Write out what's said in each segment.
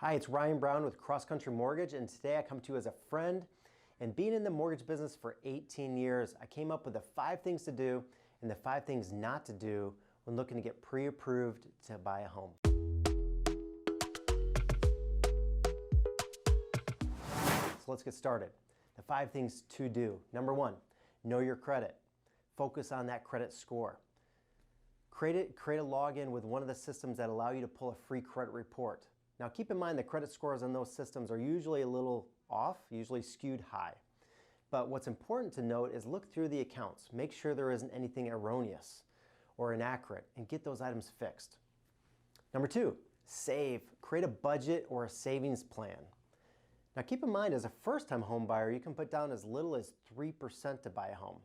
Hi, it's Ryan Brown with Cross Country Mortgage, and today I come to you as a friend. And being in the mortgage business for 18 years, I came up with the 5 things to do and the 5 things not to do when looking to get pre-approved to buy a home. So let's get started. The 5 things to do. Number 1, know your credit. Focus on that credit score. Create a login with one of the systems that allow you to pull a free credit report. Now keep in mind the credit scores on those systems are usually a little off, usually skewed high. But what's important to note is look through the accounts. Make sure there isn't anything erroneous or inaccurate and get those items fixed. Number 2, save. Create a budget or a savings plan. Now keep in mind as a first-time home buyer, you can put down as little as 3% to buy a home.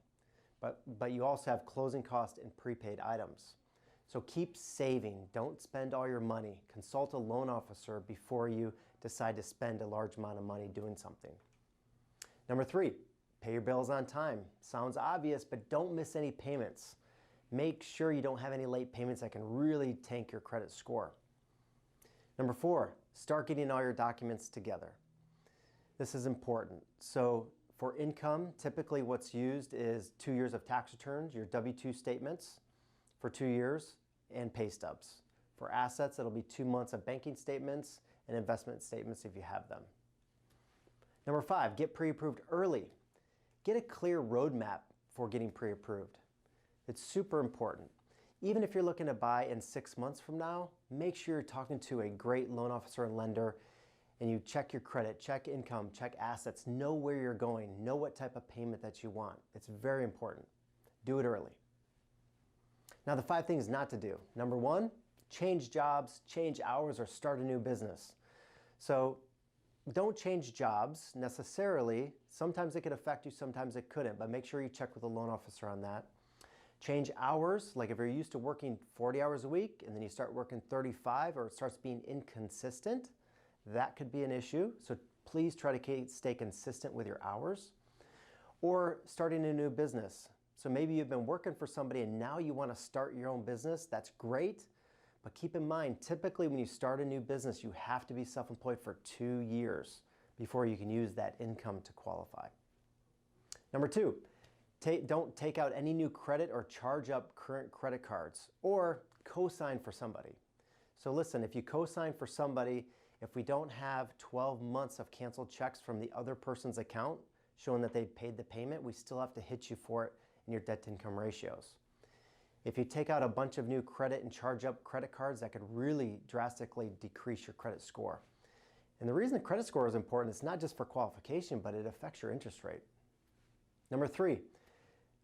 But you also have closing costs and prepaid items. So keep saving. Don't spend all your money. Consult a loan officer before you decide to spend a large amount of money doing something. Number 3, pay your bills on time. Sounds obvious, but don't miss any payments. Make sure you don't have any late payments that can really tank your credit score. Number 4, start getting all your documents together. This is important. So for income, typically what's used is 2 years of tax returns, your W-2 statements for 2 years, and pay stubs. For assets, it'll be 2 months of banking statements and investment statements if you have them. Number 5, get pre-approved early. Get a clear roadmap for getting pre-approved. It's super important. Even if you're looking to buy in 6 months from now, make sure you're talking to a great loan officer and lender and you check your credit, check income, check assets, know where you're going, know what type of payment that you want. It's very important. Do it early. Now the 5 things not to do. Number 1, change jobs, change hours, or start a new business. So don't change jobs necessarily. Sometimes it could affect you, sometimes it couldn't, but make sure you check with a loan officer on that. Change hours, like if you're used to working 40 hours a week and then you start working 35 or it starts being inconsistent, that could be an issue. So please try to stay consistent with your hours. Or starting a new business. So maybe you've been working for somebody and now you want to start your own business. That's great. But keep in mind, typically when you start a new business, you have to be self-employed for 2 years before you can use that income to qualify. Number 2, don't take out any new credit or charge up current credit cards or co-sign for somebody. So listen, if you co-sign for somebody, if we don't have 12 months of canceled checks from the other person's account showing that they paid the payment, we still have to hit you for it in your debt-to-income ratios. If you take out a bunch of new credit and charge up credit cards, that could really drastically decrease your credit score. And the reason the credit score is important, it's not just for qualification, but it affects your interest rate. Number 3,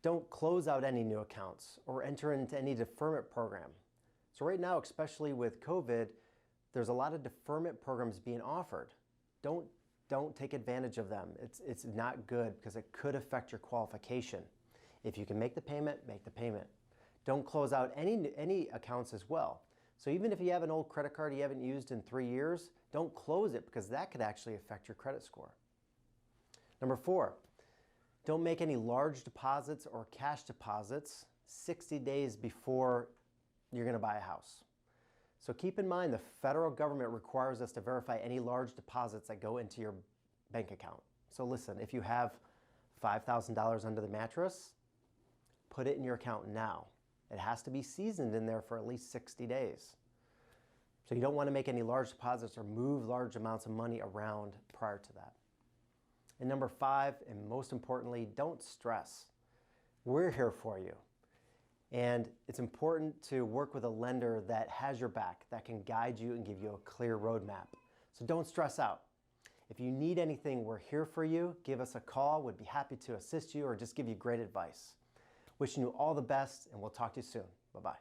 don't close out any new accounts or enter into any deferment program. So right now, especially with COVID, there's a lot of deferment programs being offered. Don't take advantage of them. It's not good because it could affect your qualification. If you can make the payment, make the payment. Don't close out any accounts as well. So even if you have an old credit card you haven't used in 3 years, don't close it because that could actually affect your credit score. Number 4, don't make any large deposits or cash deposits 60 days before you're going to buy a house. So keep in mind the federal government requires us to verify any large deposits that go into your bank account. So listen, if you have $5,000 under the mattress, put it in your account now. It has to be seasoned in there for at least 60 days. So you don't want to make any large deposits or move large amounts of money around prior to that. And number 5, and most importantly, don't stress. We're here for you. And it's important to work with a lender that has your back, that can guide you and give you a clear roadmap. So don't stress out. If you need anything, we're here for you. Give us a call. We'd be happy to assist you or just give you great advice. Wishing you all the best, and we'll talk to you soon. Bye-bye.